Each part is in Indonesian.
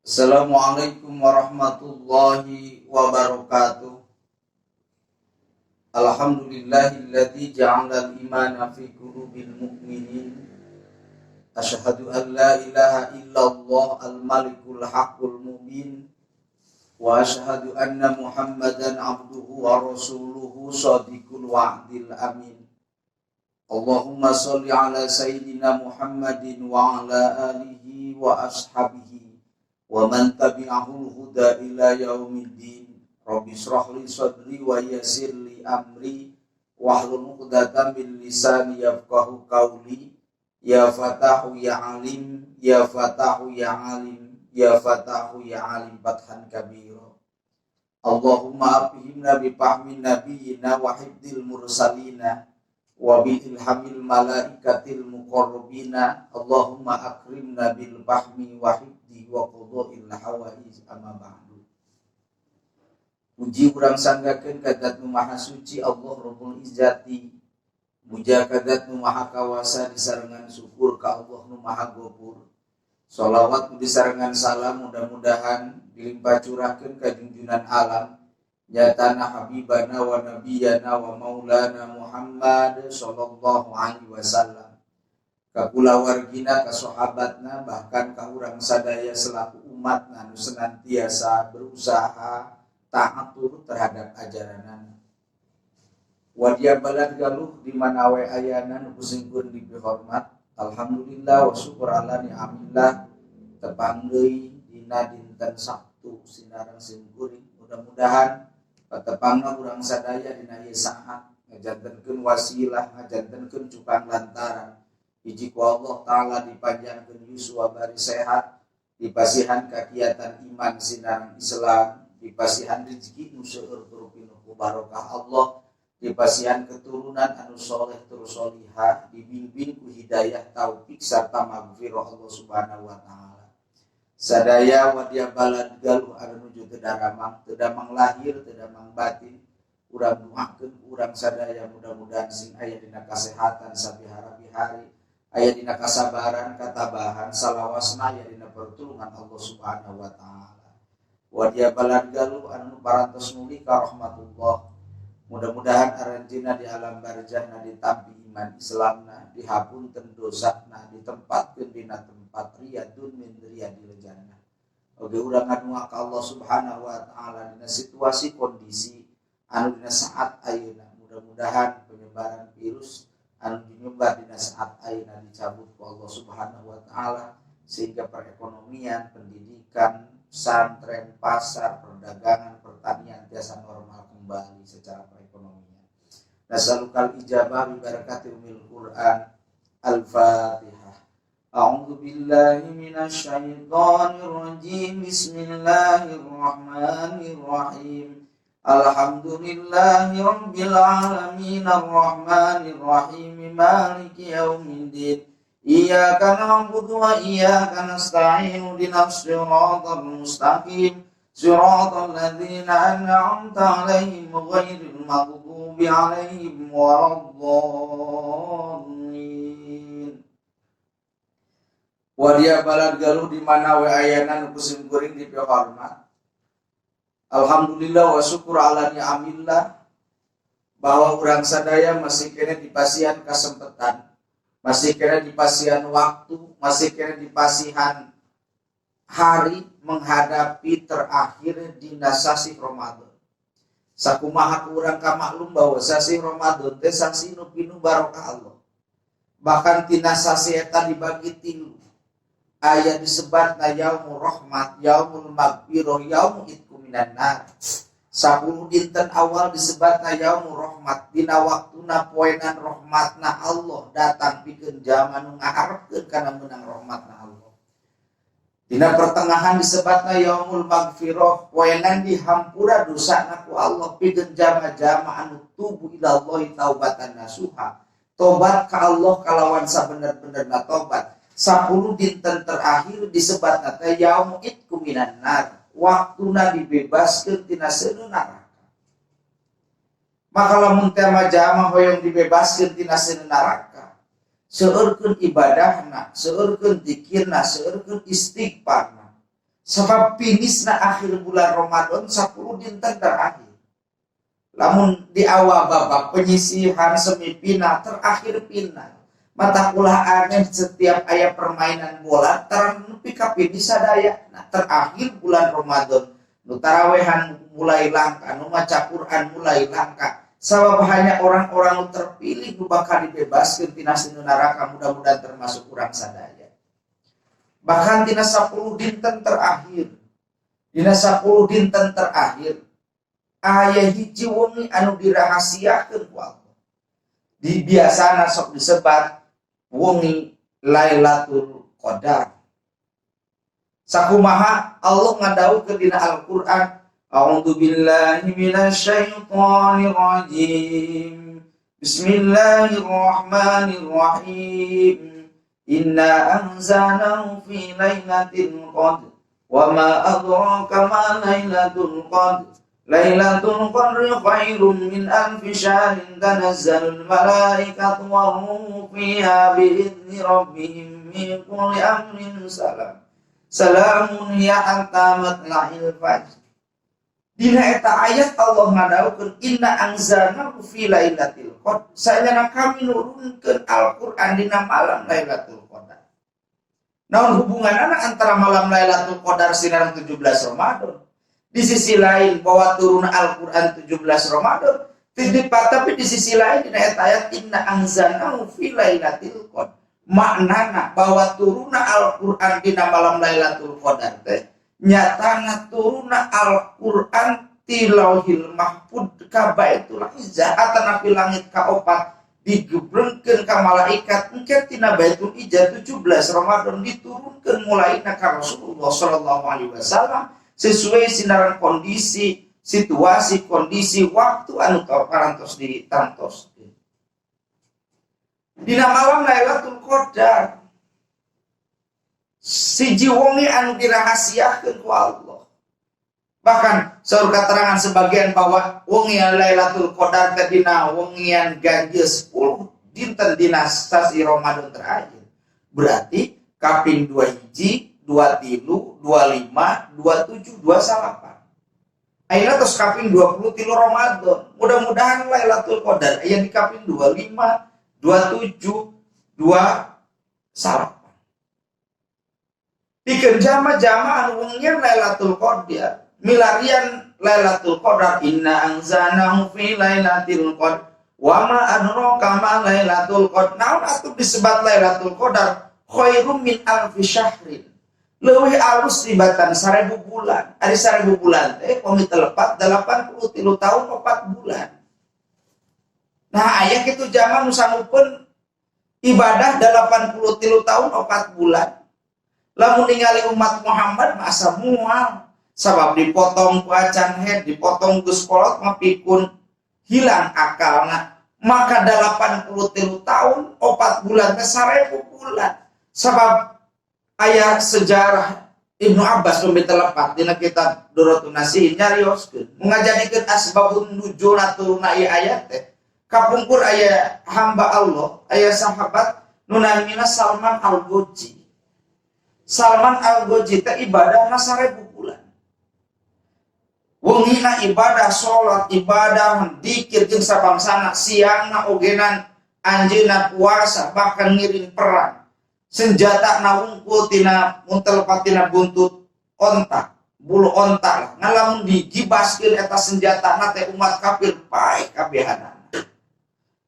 Assalamualaikum warahmatullahi wabarakatuh. Alhamdulillahilladzi ja'alal imana fi qulubil mu'minin. Asyhadu an la ilaha illallah al-malikul haqqul mubin. Wa asyhadu anna Muhammadan abduhu wa rasuluhu shadiqul wa'dil amin. Allahumma sholli ala sayyidina Muhammadin wa ala alihi wa ashabihi wa man tabi'ahul huda ila yaumiddin. Rabbi shrah li sadri wa yassir li amri wahlul 'uqdatam min lisani yafqahu qawli. Ya Fatahu ya Alim, ya Fatahu ya Alim, ya Fatahu ya Alim fathan kabira. Allahumma afhimna bi fahmin nabiyyina wa hifdzil mursalina wa bi ilhamil malaikatil muqarrabina. Allahumma akrimna bil fahmi wa hifdzi wa qada'il hawaij amma ba'du. Puji urang sanggakeun ka Zat Nu Maha Suci Allah Rabbul Izzati. Muja ka Zat Nu Maha Kawasa disarengan syukur ka Allah Nu Maha Ghafur. Shalawat disarengan salam mudah-mudahan dilimpah curahkeun ka junjunan alam nyatana habibana wa nabiyana wa maulana Muhammad sallallahu alaihi wasallam, ka kulawargina, ka sahabatna, bahkan ka urang sadaya selaku umat anu senantiasa berusaha taat turut terhadap ajaran. Wadia balad galuh di mana we ayana nu kusingkeun dipihormat. Alhamdulillah wa syukur ala ni'amillah tepang deui dina dinten Sabtu sinareng simkuring. Mudah-mudahan patepangna urang sadaya dina ieu saat ngajantenkeun wasilah, ngajantenkeun cukang lantaran hiji ku Allah taala dipanjangkeun yuswa bari sehat, dipasihan kagiatan iman sinareng Islam, dipasihan rezeki nu seueur tur pinuh barokah Allah, dipasihan keturunan anu soleh tur solihah, dibimbing ku hidayah taufik sarta magfirah Allah Subhanahu wa taala. Sadaya wadia balad galuh anu nuju teu damang lahir, teu damang batin. Urang duakeun urang sadaya mudah-mudahan sing aya dina kasehatan sabihara-bihari, aya dina kasabaran, katabahan, salawasna aya dina pertulungan Allah Subhanahu wa taala. Wadia balad galuh anu parantos nuli ka rahmatullah. Mudah-mudahan aranjeunna di alam barzahna ditampi iman Islamna, dihapunten dosana, ditempatkeun dina tempat riyadun min riyadil jannah. Oge urang ngadoa ka Allah Subhanahu wa taala dina situasi kondisi anu dina saat ayeuna. Mudah-mudahan penyebaran virus anu dinyebar dina saat ayeuna dicabut ku Allah Subhanahu wa taala sehingga perekonomian, pendidikan, pesantren, pasar, perdagangan, pertanian tiasa normal kembali secara perekonomian. Nasalukal ijabah bi barakati umil Quran. Al-Fatihah. A'udzu billahi minasy syaithanir rajim. Bismillahirrahmanirrahim. Alhamdulillahi rabbil alamin arrahmanir rahim maliki yaumiddin. Iyyaka na'budu wa iyyaka nasta'in ihdinas siratal mustaqim siratal ladzina an'amta 'alaihim ghairil maghdubi 'alaihim waladdallin. Wadia balad galuh di mana we ayana nu kusim kuring dipihormat. Alhamdulillah wa syukur ala ni'amillah bahwa urang sadaya masih kena dipasihan kesempatan, masih kena dipasihan waktu, masih kena dipasihan hari menghadapi terakhir dina sasi Ramadan. Sakumaha urang kamaklum bahwa sasi Ramadan teh sasi nu pinu barokah Allah. Bahkan tina sasi eta dibagi 3. Aya disebatna yaumur rahmat, yaumul maghfirah, yaumul itqu minan nar. 10 dinten awal disebatna yaumur rahmat, dina waktuna poenan rahmatna Allah datang pikeun jalma nu ngaharepkeun kana meunang rahmatna Allah. Dina pertengahan disebatna yaumul maghfirah, poenan dihampura dosana ku Allah pikeun jalma-jalma anu tubu ila Allah taubatan nasuha. Tobat ka Allah kalawan sabener-benerna tobat. 10 dinten terakhir disebatna teh yaumul itqu minan nar, waktuna dibebaskeun tina seueur neraka. Maka lamun teh majama hoyong dibebaskeun tina seueur neraka, seueurkeun ibadahna, seueurkeun zikirna, seueurkeun istighfarna, Sebab finisna akhir bulan Ramadan 10 dinten terakhir. Lamun di awal babak penyisihan semipina terakhir final. Mata ulah aneh setiap ayat permainan bola ternepi ka finish sadaya. Nah, terakhir bulan Ramadan nu tarawehan mulai langka, nu maca Quran mulai langka. Sabab hanya orang-orang nu terpilih nu bakal dibebaskeun tina sinu neraka, mudah-mudahan termasuk urang sadaya. Bahkan tina 10 dinten terakhir. Dina 10 dinten terakhir aya hiji wengi anu dirahasiakeun ku Allah. Di biasana sok disebat wengi Lailatul Qadar. Sakumaha Allah ngadawukeun dina Al-Qur'an, A'udzu billahi minasyaitonir rajim. Bismillahirrahmanirrahim. Inna anzalnahu fi lailatul qadr. Wa ma adraka ma lailatul qadr. Lailatul qadri khairun min alfi syahrin tanazzalul malaikatu wa ruhu fiha bi'izni rabbihim min kulli amrin salam. Salamun hiya hatta matla'il fajr. Dina eta ayat Allah ngadawukeun inna anzalnahu fi lailatul qadr. Saenyana kami nurunkeun Al-Qur'an dina malam Lailatul Qadar. Naon hubunganna antara malam Lailatul Qadar sinar 17 Ramadan? Di sisi lain bahwa turun Al-Quran 17 Ramadan, tapi di sisi lain di ayat inna anzalnahu fi lailatul qadar. Maknana bahwa turun Al-Quran di malam Lailatul Qadar teh nyatana turun Al-Quran ti Lauhil Mahfuz ka Baitul Izzah atanapi langit kaopat digebrengkeun ka malaikat engke tina Baitul Izzah 17 Ramadan diturunkeun mulaina ka Rasulullah sallallahu alaihi wasallam sesuai sinaran kondisi, situasi, kondisi, waktu anu parantos ditantos. Dina malam Lailatul Qadar siji wengi anu dirahasiakeun ku Allah. Bahkan saur katerangan sebagian bahwa wengi Lailatul Qadar teh dina wengian ganjil 10 dinten dina sasi Ramadan terakhir. Berarti kaping 2 hiji 23, 25, 27, 28. Ayeuna tos kaping 20 tilu Ramadan. Mudah-mudahan Lailatul Qadar aya di kaping 25, 27, 28. Dikeun jama-jama anu wengian Lailatul Qadar, milarian Lailatul Qadar inna anzalnahu fi lailatul qadar wa ma adraka ma lailatul qadar. Naon atuh disebat Lailatul Qadar? Khairum min alfi syahrin. Leuwih alus tibatan 1000 bulan. Ari 1000 bulan teh komite lepat 83 tahun 4 bulan. Nah, aya kitu zaman nu sangupeun ibadah 83 tahun 4 bulan. Lamun ningali umat Muhammad masa mual sabab dipotong ku acan head, dipotong ku sekolot mah pikun hilang akalna. Maka 83 tahun 4 bulan teh 1000 bulan. Sabab aya sejarah Ibnu Abbas pembeta lepat dina kitab Durratun Nasihin nyarioskeun ngajadikeun asbabun nuzul turuna ieu ayat teh kapungkur aya hamba Allah aya sahabat nu namina Salman Al-Ghazi. Salman Al-Ghazi teh ibadahna 1000 bulan. Wengina ibadah salat, ibadah dzikir jeung sabangsana, siangna ogenan anjeunna puasa bahkan ngiring perang. Senjata na wungkul tina muntelepat tina buntut onta, bulu onta lah. Ngalamun digibaskeun eta senjata na teh umat kafir pae kabehanana.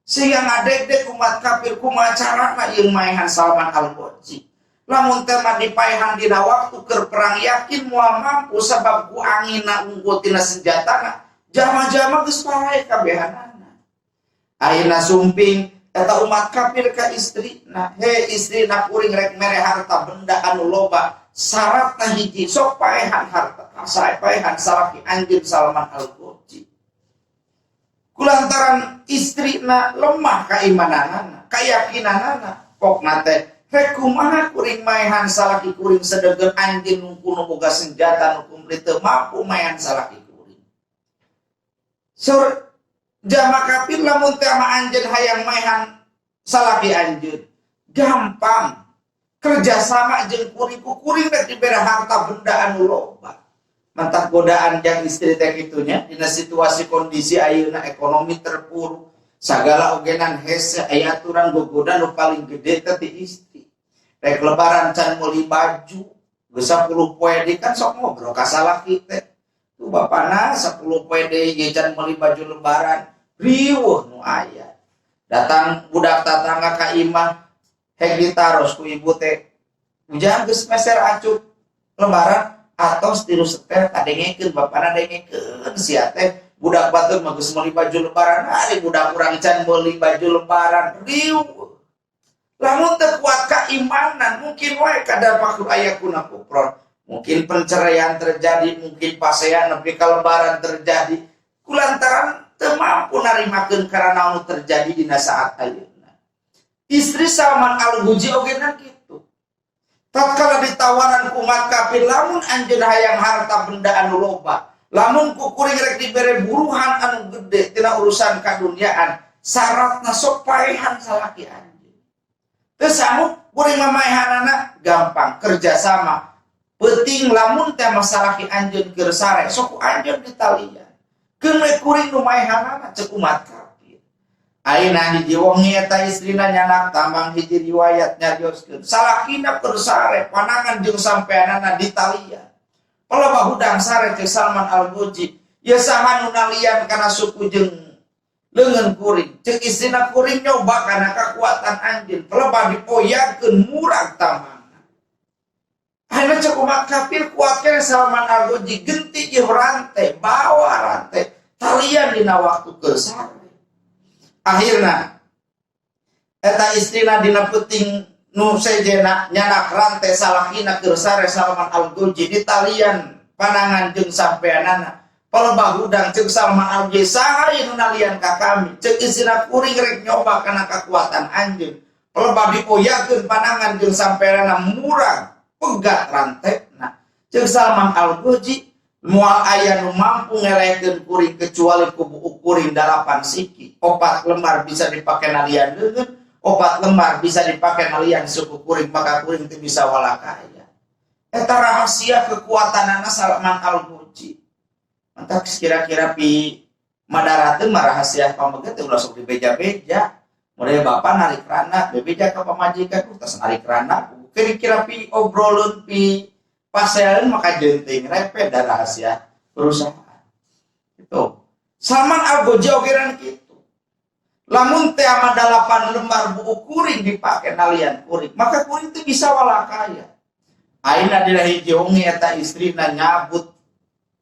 Sehingga ngadeg-deg umat kafir kumaha carana ieu maehan Salman Al-Ghazi. Lamun teh mah dipaehan dina waktu keur perang yakin moal mampu sabab ku anginna wungkul tina senjatana jama-jama geus pae kabehanana. Ayeuna sumping eta umat kafir ka istrina, he istrina kuring rek mere harta benda anu loba, syaratna hiji sok paehan harta, sae paehan salaki anjeun Salman Al-Ghazi. Kulantaran istrina lemah kaimananana, keyakinanana, pokna teh rek kumaha kuring maehan salaki kuring sedegen anjeun nu kuno boga senjata nu kumplit teu mampu maehan salaki kuring. Sur jama kafir lamun teh mah anjeun hayang maehan salaki anjeun gampang kerjasama jeung kuring ku kuring rek dibere harta benda anu loba. Mantap godaan yang istri teh kitunya dina situasi kondisi ayeuna ekonomi terpuruk sagala ogenan hese aya aturan gogoda nu paling gede teh ti istri. Rek lebaran can meuli baju geus 10 poe deui kan sok ngobrol ka salaki teh. Tuh bapana 10 poe deui ge can meuli baju lebaran riweuh nu aya. Datang budak tatangga ka imah hek ditaros ku ibu teh ujang geus meser acup lebaran atau tilu seter kadengekeun bapana dengekeun sia teh budak batur mah geus meuli baju lebaran ari budak urang can meuli baju lebaran riuh lamun teu kuat keimanan mungkin wae kada pakur aya kuna kufron mungkin perceraian terjadi mungkin pasean nepi ka lebaran terjadi kulantaran teu mampu narimakeun karana anu terjadi dina saat ayeuna. Istri Salman Al-Ghuji ogeuna kitu. Tatkala ditawaran umat kafir lamun anjeun hayang harta benda anu loba, lamun ku kuring rek dibere buruhan anu gede tina urusan kadunyaan, syaratna sok paehan salaki anjeun. Teu sanggup kuring mamaehanana gampang kerjasama. Penting lamun teh masalaki anjeun keur sare, sok anjeun ditalian. Keun we kuring nu maehanana ceuk umat kafir. Aina hiji wong eta istrina nyanak tambang hiji riwayat nyarioskeun salakina keur sare panangan jeung sampeanana ditalian paloba hudang sare teh Salman Al-Ghuji ya saha nu nalian kana suku jeung leungeun kuring ceuk istrina kuring nyoba kana kakuatan anjeun paloba dipoyakeun murag tamangna ayeuna ceuk umat kafir kuat keneh Salman Al-Ghuji genti ieu rante bawa rante talian dina waktu keur sare. Akhirna eta istrina dina peuting nu sejena nyanak rante salakina keur sare Salman Al-Ghuji ditalian panangan jeung sampeanana paloba hudang ceuk Salman Al-Ghuji saha nu nalian ka kami ceuk istrina kuring rek nyoba kana kakuatan anjeun paloba dipoyakeun panangan jeung sampeanana murang pegat rantena ceuk Salman Al-Ghuji moal aya nu mampu ngelekeun kuring kecuali kubu kuring 8 siki 4 lembar bisa dipake nalian leungeun 4 lembar bisa dipake nalian suku kuring maka kuring teu bisa walakaya eta rahasia kekuatanana Salman Al-Ghuji mantap kira-kira pi madarateun mah rahasia pamegeh teu ulah sok dibeja-beja model bapa narik rana bebeja ka pamajikan tos narik rana kira-kira pi obroleun pi pasean maka jenting repet dan rahasia perusahaan itu Salman Al-Ghuji ogeran kitu lamun teh ama 8 lembar buku kuring dipake nalian kuring maka kuring teh bisa walakaya ayeuna dina hiji wengi eta istrina nyabut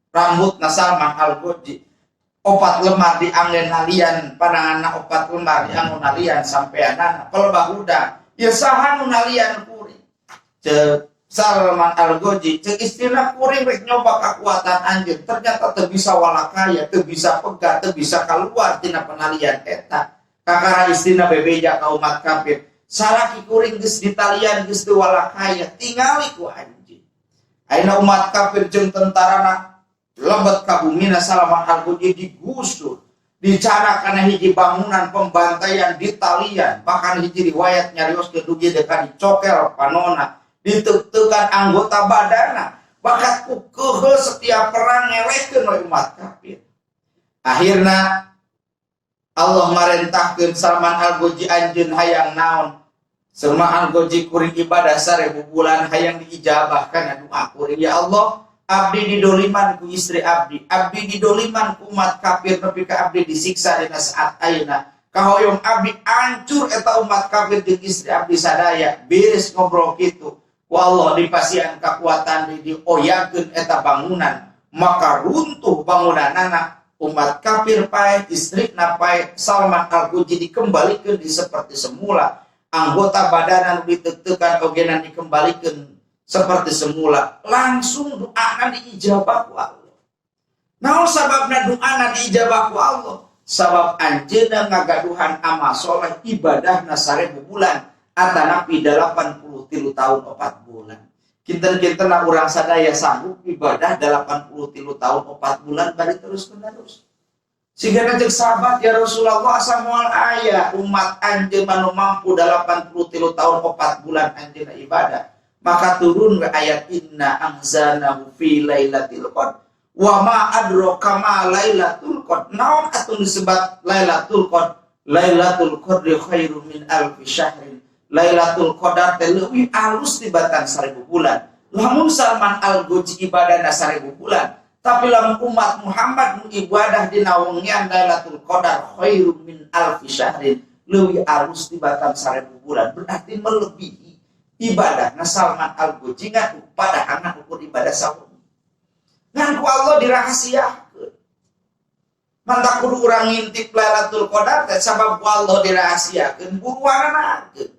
rambutna Salman Al-Ghuji 4 lembar dianggen nalian pananganna 4 lembar dianggen nalian sampeanana paloba hudang ieu saha nu nalian kuring ceuk Salman Al-Ghuji ceuk istrina kuring rek nyoba kakuatan anjeun ternyata teu bisa walakaya teu bisa pegat teu bisa kaluar tina penalian eta kakara istrina bebeja ka umat kafir salaki kuring geus ditalian geus teu walakaya tingali ku anjeun ayeuna umat kafir jeung tentarana lebet ka bumina Salman Al-Ghuji digusur dicana kana hiji bangunan pembantaian ditalian bahkan hiji riwayat nyarioskeun dugi deka dicokel panona ditetekan anggota badana bakat kukehe setiap perang ngelekeun oleh umat kafir akhirna Allah marentahkeun Salman Al-Ghuji anjeun hayang naon Salman Al-Ghuji kuring ibadah 1000 bulan hayang diijabah kana doa kuring ya Allah abdi didoliman ku istri abdi didoliman ku umat kafir nepi ka abdi disiksa dina saat ayeuna kahoyong abdi hancur eta umat kafir jeung istri abdi sadaya beres ngobrol kitu wallah dipasian kekuatan dioyakeun eta bangunan maka runtuh bangunanana umat kafir pae istrina pae Salman Al-Ghuji dikembalikeun di seperti semula anggota badan anu ditetekan ogenan dikembalikeun seperti semula langsung doana diijabah ku Allah naon sababna doana diijabah ku Allah sabab anjeunna ngagaduhan amal soleh ibadahna 1000 bulan atanapi 83 tahun 4 bulan. Kinten-kinten urang sadaya sanggup ibadah 83 tahun 4 bulan bari terus menerus. Sehingga nanti sahabat ya Rasulullah asa moal aya umat anjeun manu mampu 83 tahun 4 bulan anjeun ibadah. Maka turun ke ayat inna anzalnahu fi lailatul qadar wa ma adraka ma lailatul qadar. Naon atuh disebut lailatul qadar? Lailatul qadri khairum min alfi syahrin. Lailatul qadar teh leuwih alus tibatan 1000 bulan. Lamun Salman Al-Ghazali ibadahna 1000 bulan. Tapi lamun umat Muhammad ibadah dina wengian Lailatul Qadar khairum min alfi syahrin, leuwih alus tibatan 1000 bulan, berarti melebihi ibadah Salman Al-Ghazali ngan padahan ukur ibadah saum. Ngan ku Allah dirahasiakeun. Mantap kudu urang ngintip Lailatul Qadar teh sabab ku Allah dirahasiakeun buruananakeun.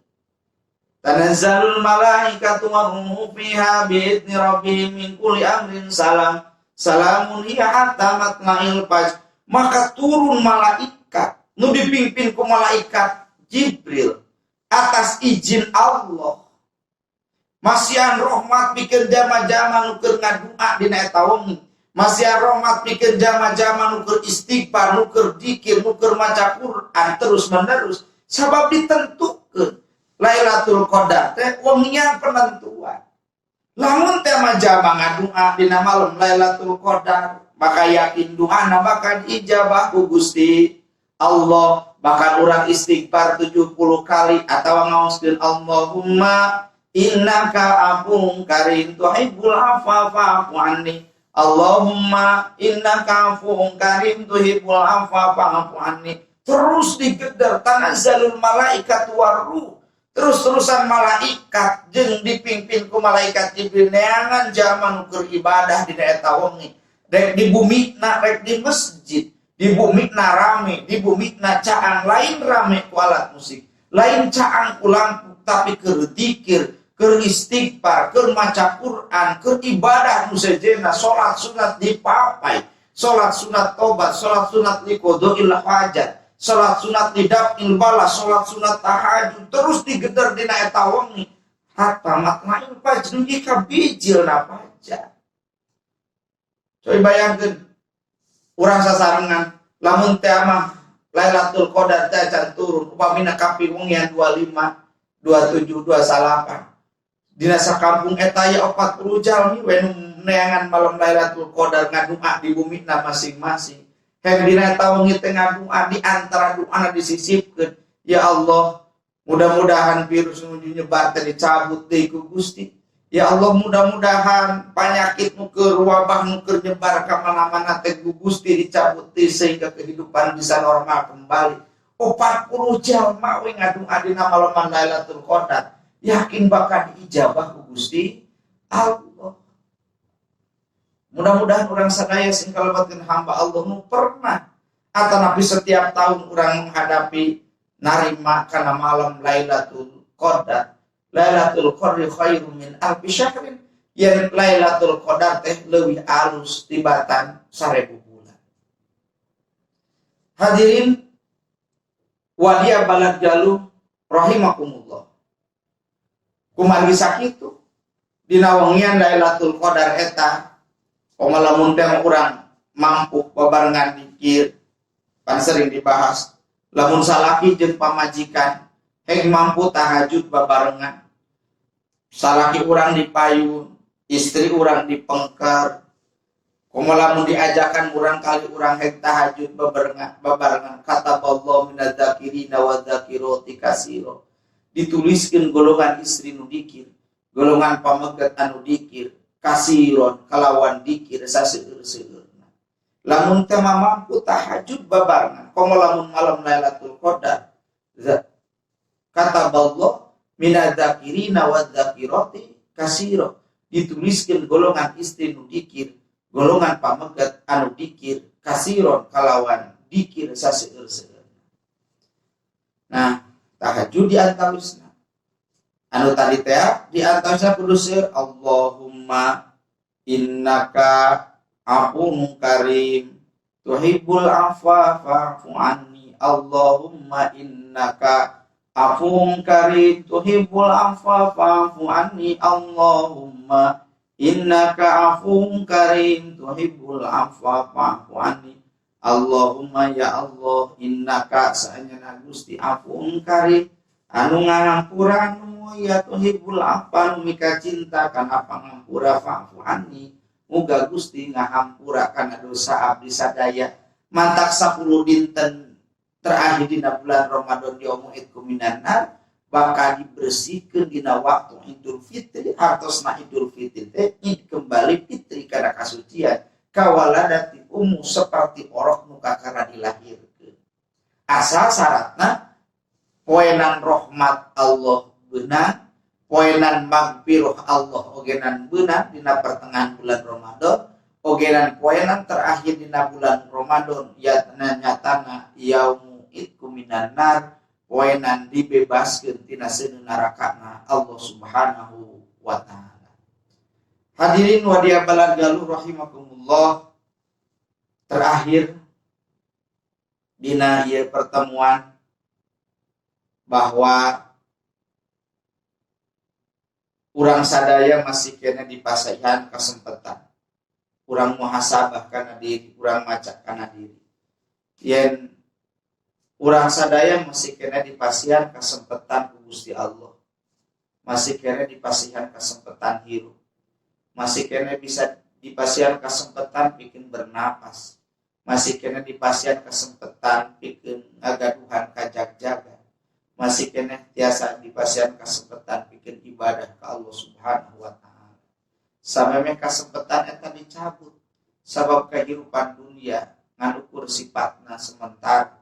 Tanazzalul malaikatu wa ruhu fiha bi idzni rabbihim min kulli amrin salam. Salamun hiya hatta matla'il fajr. Maka turun malaikat nu dipimpin ku malaikat Jibril atas izin Allah. Masihan rahmat pikeun jama-jama nu keur ngadua dina eta wengi. Masihan rahmat pikeun jama-jama nu keur istighfar, nu keur dzikir, nu keur maca Quran terus menerus. Sabab ditentukeun Lailatul Qadar teh wengian penentuan. Lamun teh majama ngadua dina malam Lailatul Qadar, maka yakin doana bakal ijabah ku Gusti Allah. Bahkan urang istighfar 70 kali atawa ngaoskeun Allahumma innaka afuwun karim tuhibbul afwa fa'fu anni. Allahumma innaka afuwun karim tuhibbul afwa fa'fu anni. Terus digedar tanazzalul malaikatu waruh. Terus-terusan malaikat jeung dipimpin ku malaikat Jibril neangan zaman keur ibadah di eta wengi. Rek di bumina rek di masjid, di bumina rame, di bumina caang lain rame ku alat musik, lain caang ku lampu tapi keur dzikir, keur istighfar, keur maca Quran, keur ibadah nu sejenna salat sunat dipapai, salat sunat tobat, salat sunat liqodoil hajat. Salat sunat lidafil balas, salat sunat tahajud terus digedar dina eta wengi hatta matla'il fajr ika bijilna fajar. Coy bayangkeun urang sasarengan lamun teh mah Lailatul Qadar teh can turun upamina kapi wengian 25, 27, 28. Dina sakampung eta aya 40 jalmi we nu neangan malam Lailatul Qadar ngadua di bumina masing-masing. Hek dina eta wengi teh ngadua di antara doana disisipkeun, ya Allah, mudah-mudahan virus nu nyebar teh dicabut deui ku Gusti. Ya Allah, mudah-mudahan penyakit nu keur wabah nu keur nyebar ka mana-mana teh ku Gusti dicabut deui sehingga kehidupan bisa normal kembali. 40 jalma we ngadua dina malam Lailatul Qadar, yakin bakal diijabah ku Gusti Allah. Mudah-mudahan orang sadaya sing kalebatkeun hamba Allah nu pernah atanapi setiap tahun orang menghadapi narima kana malam Lailatul Qadar. Lailatul Qadri khairum min alfi syahrin. Yang Lailatul Qadar teh leuwih alus tibatan 1000 bulan. Hadirin wadia balad jalu rahimakumullah. Kumaha sakitu dina wengian Lailatul Qadar eta pengalaman teh kurang mampu babarengan dikir pan sering dibahas lamun salaki jeung pamajikan heng mampu tahajud babarengan salaki urang dipayun istri urang dipengker komo lamun diajakan urang kali urang heng tahajud babarengan kata Allah minadzakirina wadzakirati katsira dituliskeun golongan istri nu dikir golongan pamegat anu dikir kasiron kalawan dikir saseueur-seueurna. Lamun teh mampu tahajud babarengan komo lamun malam Lailatul Qadar. Kata Allah minadzakirina wadzakirati katsira dituliskeun golongan istri nu dikir, golongan pamegat anu dikir kasiron kalawan dikir saseueur-seueurna. Nah, tahajud di antawisna. Anu tadi teh di antawisna kudu seueur Allahumma innaka afuwun karim tuhibbul afwa fa'fu anni. Allahumma innaka afuwun karim tuhibbul afwa fa'fu anni. Allahumma innaka afuwun karim tuhibbul afwa fa'fu anni. Allahumma ya Allah innaka sa'anyana Gusti afuun karim anu ngahampura anu ya tuhibbul afwa mika cinta kana pangampura fa'fu anni muga Gusti ngahampura kana dosa abdi sadaya mantak 10 dinten terakhir dina bulan Ramadan diomongitku minanar bakal dibersihkeun dina waktu Idul Fitri hartosna Idul Fitri teh kembali fitri kana kasucian kawaladati ummu seperti orok nu kakara dilahirkeun asal syaratna poenan rahmat Allah beunang poenan magfirah Allah ogenan beunang dina pertengahan bulan Ramadan ogenan poenan terakhir dina bulan Ramadan nyatana yaumu itku minanar poenan dibebaskeun tina seuneu narakana Allah Subhanahu wa taala. Hadirin wa diabalagalu rahimakumullah. Terakhir dina ieu pertemuan bahwa urang sadaya masih kena dipasaihan kesempatan. Urang muhasabah kana diri, urang maca kana diri. Yen urang sadaya masih kena dipasihan kesempatan ku Gusti Allah. Masih kena dipasihan kesempatan hirup. Masih kena bisa dipasihan kesempatan bikin bernapas. Masih kena dipasihan kesempatan bikin ngagaduhan kajag-jaga. Masih kena tiasa dipasihan kesempatan bikin ibadah ke Allah Subhanahu wa taala. Sameme kesempatan eta dicabut sabab kehidupan dunia nganukur sifatna sementara.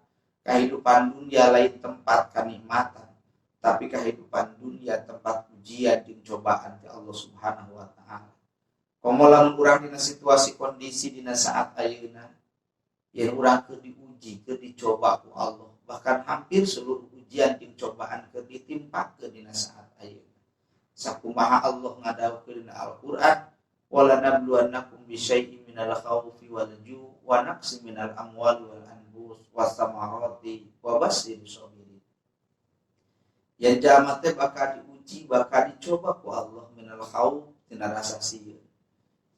Kehidupan dunia lain tempat kenikmatan, tapi kehidupan dunia tempat ujian dan cobaan di Allah Subhanahu wa taala. Komolan urang dina situasi kondisi dina saat ayeuna, yen urang keur diuji, keur dicoba ku Allah, bahkan hampir seluruh ujian dan cobaan keur ditimpa ke dina saat ayeuna. Sakumaha Allah ngadawukeun dina Al-Qur'an, wala nabluwannakum bisyai'in minal khawfi wal ju' wa naqsin minal amwali wal wasamarati wabasir sabirin. Yang jamat teh bakal diuji, bakal dicoba ku Allah minal khauf tina rasa sieun.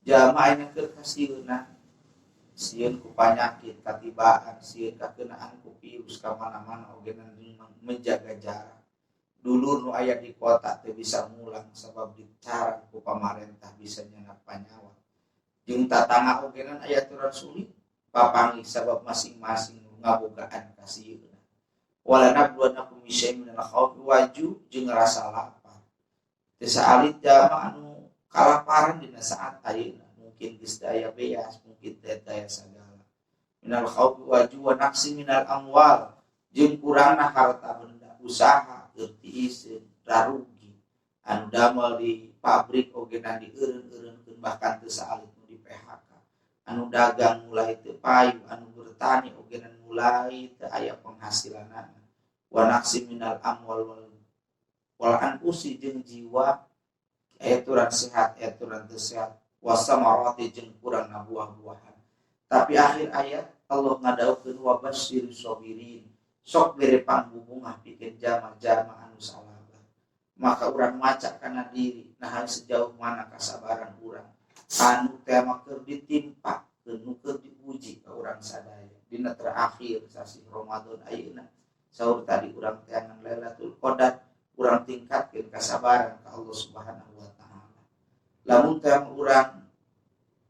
Jama aya keur kasieuna, sieun ku panyakit katibaan, sieun kakeunaan ku virus ka mana-mana oge menjaga jarak. Dulur nu aya di kota teh bisa mulang sabab dicarang ku pamarentah bisa nyeunap panyawa. Jeung tatangga oge aya aturan sulit papanggih sabab masing-masing ngabogaan kasieuna. Wala nabluwannakum bisyai'in minal khawfi waju jeung rasa lapar. Teu saalit jama anu kalaparan dina saat ayeuna, mungkin geus daya beas, mungkin daya sagala. Minal khawfi waju wa naqsi minal amwal jeung kurangna harta benda usaha teu tiiseun rarugi. Anu damel di pabrik ogenan dieureun-eureunkeun bahkan teu saalit nu di PHK. Anu dagang mulai teu payu, anu bertani ogenan mulai teu aya penghasilanana. Wa naqsi minal amwal wal anfusi jeung jiwa aturan sehat aturan teu sehat wasamarati jeung kurangna buah-buahan. Tapi akhir ayat Allah ngadawukeun wa basyirus sabirin. Sok bere pangbubungah pikeun jama-jama anu salabah. Maka urang maca kana diri nah sejauh mana kasabaran urang anu teh keur ditimpa nu keur diuji ka urang sadaya dina terakhir sasi Ramadan ayeuna saur tadi urang teh ngan Lailatul Qadar urang tingkatkeun kasabaran ka Allah Subhanahu wa taala. Lamun teh urang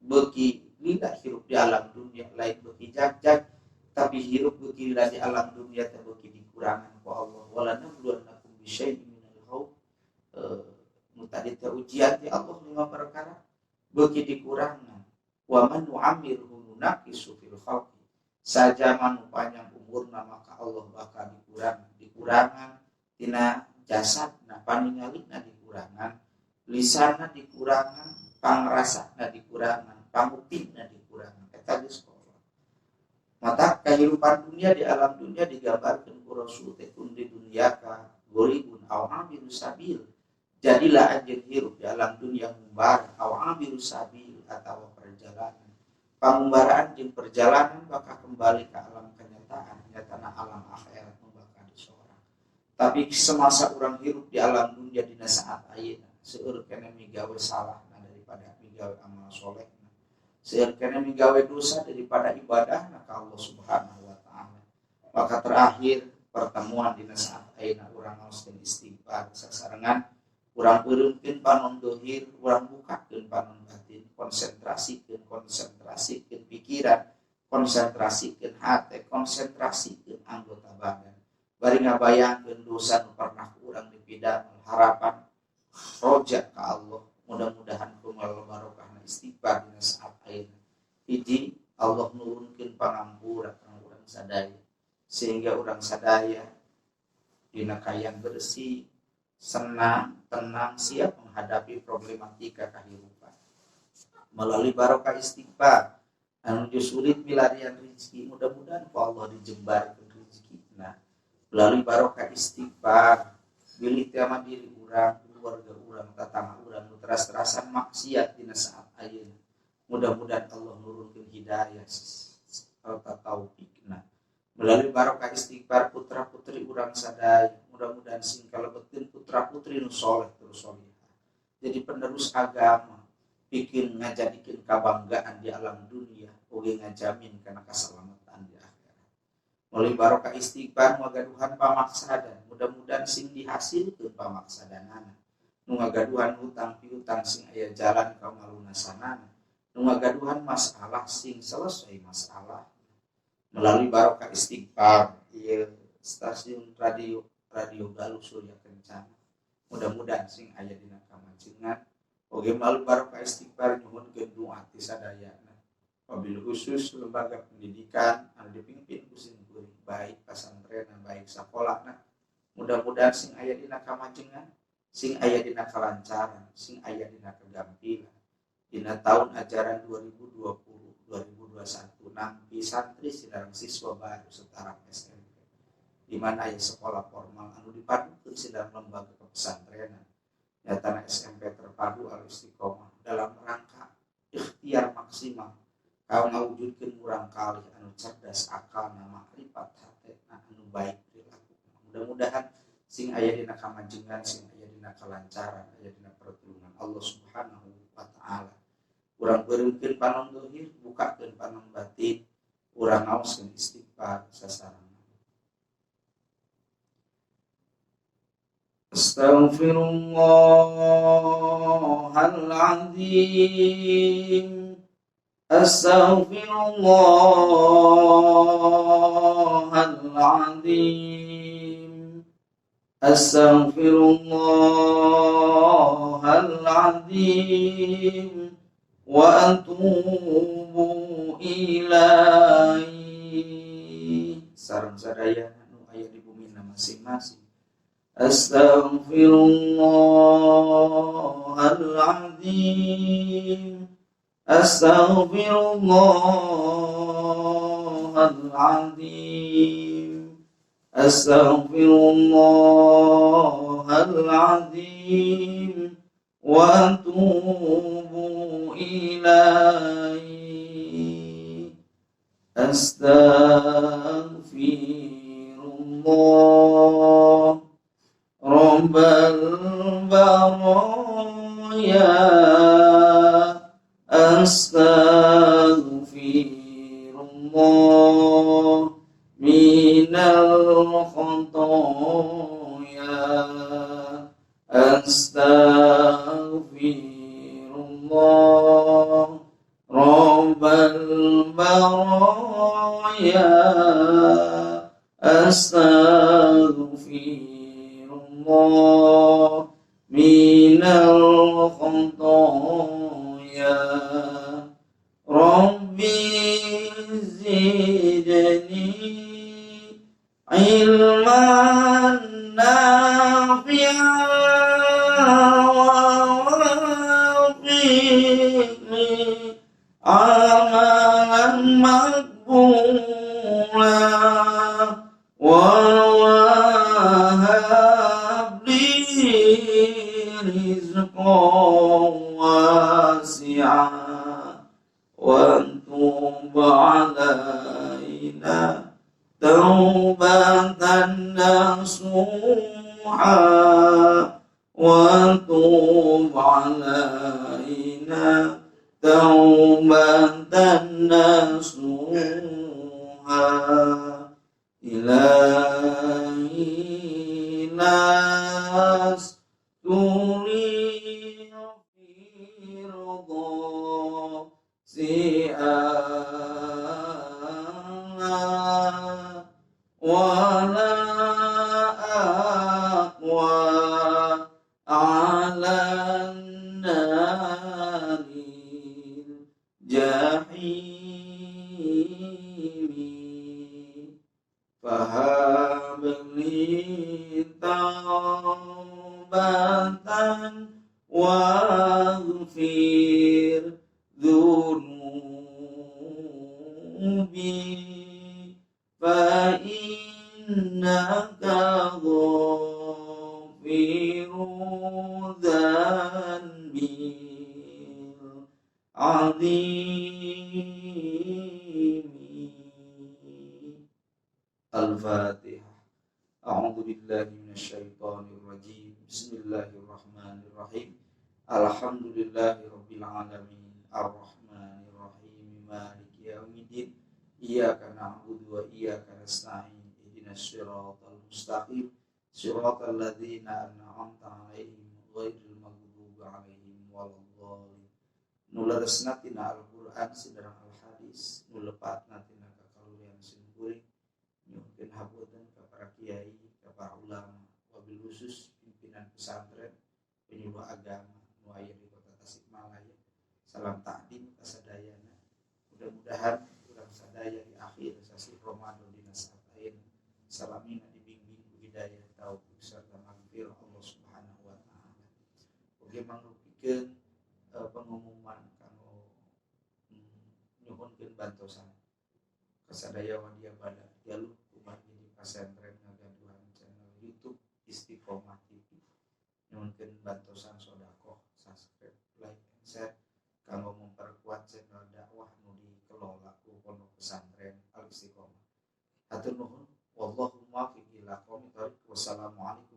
beuki lila hirup di alam dunia lain beuki jag-jag tapi hirup beuki lila di alam dunia teh beuki dikurangan ku Allah. Wala nabluwannakum bisyai'in minal khawf nu tadi teh ujian ti Allah 5 perkara beuki dikurangan. Wa man nu'ammirhu nunaqisu fil khalqi. Saja manu panjang umurna maka Allah bakal dikurangan tina jasadna paningalina dikurangan, lisanna dikurangan, pangrasana dikurangan, pangupina dikurangan. Eta geus Allah. Mata kehidupan dunia di alam dunia digambarkeun ku Rasul teh kun di dunyaka goribun aw abiru sabil. Jadilah anjeun hirup di alam dunia mumbar aw abiru sabil atau perjalanan. Pangumbaraan jeung perjalanan bakal kembali ke alam kenyataan, nyatana alam akhirat bakal disorang. Tapi semasa urang hirup di alam dunia dina saat ayeuna, seueur keneh migawe salahna daripada migawe amal solehna. Seirkena migawe dosa daripada ibadah ka Allah Subhanahu wa taala. Maka terakhir pertemuan dina saat ayeuna urang ngaoskeun istighfar sasarengan urang beureumkeun panon dohir, urang bukakeun panon batin, konsentrasikeun pikiran, konsentrasikeun hate, konsentrasikeun anggota badan. Bari ngabayangkeun dosa nu pernah urang dipidana, harapan roja ka Allah. Mudah-mudahan kumaha barokahna istighfar dina saat ayeuna. Hiji, Allah nurunkeun pangampura ka urang sadaya sehingga urang sadaya dina kayang bersih, senang, tenang, siap menghadapi problematika kehidupan. Melalui barokah istighfar anu sulit milarian rezeki, mudah-mudahan ku Allah dijembarkeun rezeki. Nah, melalui barokah istighfar bilih teh diri urang, keluarga urang, tatangga urang nu teras-terasan maksiat dina saat ayeuna. Mudah-mudahan Allah nurunkeun hidayah serta taufikna. Melalui barokah istighfar putra-putri urang sadaya, mudah-mudahan sing kalebetkeun putra-putri nu saleh terus salihah. Jadi penerus agama, bikin ngajadikeun kabanggaan di alam dunia, oge ngajamin kana kasalamatan di akhirat. Melalui barokah istighfar ngagaduhan pamaksadan, mudah-mudahan sing dihasilkeun pamaksadanana. Nu ngagaduhan hutang piutang sing aya jalan ka malunasanana. Nu ngagaduhan masalah sing selesai masalah. Melalui barokah istighfar ieu stasiun radio Galuh Surya Kencana. Mudah-mudahan sing aya dina kamajengan oge melalui barokah istighfar nyuhunkeun doa ti sadayana. Wabil khusus lembaga pendidikan anu dipimpin ku simkuring baik pesantren baik sakolana. Mudah-mudahan sing aya dina kamajengan, sing aya dina kalancaran, sing aya dina kegampilan. Dina tahun ajaran 2020-2021 nampi santri sinareng siswa baru setara SMP. Di mana aya sekolah formal anu dipadukeun sinareng lembaga pesantrenan. Nyatana SMP terpadu Al-Istiqomah dalam rangka ikhtiar maksimal kau ngawujudkeun urang kalih anu cerdas akalna makrifat hatena anu baik perilaku. Mudah-mudahan sing aya dina kamajengan, sing aya dina kalancaran, aya dina pertulungan Allah Subhanahu wa taala. Urang beureumkeun panon dohir, bukakeun panon batin, urang ngaoskeun istighfar sasarangan. Astaghfirullahaladzim, astaghfirullahaladzim, astaghfirullahaladzim, wa atubu ilaihi. Sareng sadayana nu aya di bumi masing-masing. Astaghfirullahaladzim, astaghfirullahaladzim, astaghfirullahaladzim, wa atubu ilaihi. Astaghfirullah Rabbal baraya, astaghfirullah minal khotoya, astaghfirullah Rabbal baraya, astaghfirullah minal khotoya. Rabbi zidni ilman nafi'an wa wafiqni amalan makbula wa wahabli rizqan wasi'an wa tub alaina taubatan nasuha wa tub alaina taubatan ilahi nas tuli firdo si'ala wala aqwa ala naril jahimi fahabli taubatan waghfir dhunubi fa innaka ghafiru dhanbil azimi. Al-Fatihah. A'udzu billahi minasyaitonir rajim. Bismillahirrahmanirrahim. Alhamdulillahirabbil alamin. Arrahmanir rahim. Maliki yaumiddin. Iyyaka na'budu wa iyyaka nasta'in. Ihdinas siratal mustaqim. Siratal ladzina an'amta 'alaihim ghairil maghdubi 'alaihim waladdallin. Nularasna tina Al-Qur'an sidarang al-hadis, nulepatna tina kakaluyan simkuring. Nyuhkeun hapunten ka para kiai, ka para ulama, wabil khusus pimpinan pesantren, penyuluh agama nu aya di Kota Tasikmalaya. Salam takdim ka sadayana. Mudah-mudahan urang sadaya di akhir sasi Ramadan dina saataeun salamina dibimbing hidayah taufik sarta maghfirah Allah Subhanahu wa taala. Oge mangrupikeun pengumuman kanggo nyuhunkeun bantosan kasadaya wadia bada jalur kumargi di pesantren ngagaduhan channel YouTube Istiqomah TV. Nyuhunkeun bantosan sedekah, subscribe, like, and share kanggo memperkuat channel dakwah nu dikelola ku Pondok Pesantren Al Istiqomah. Hatur nuhun, wallahu muwaffiq ila aqwamit thoriq. Wassalamualaikum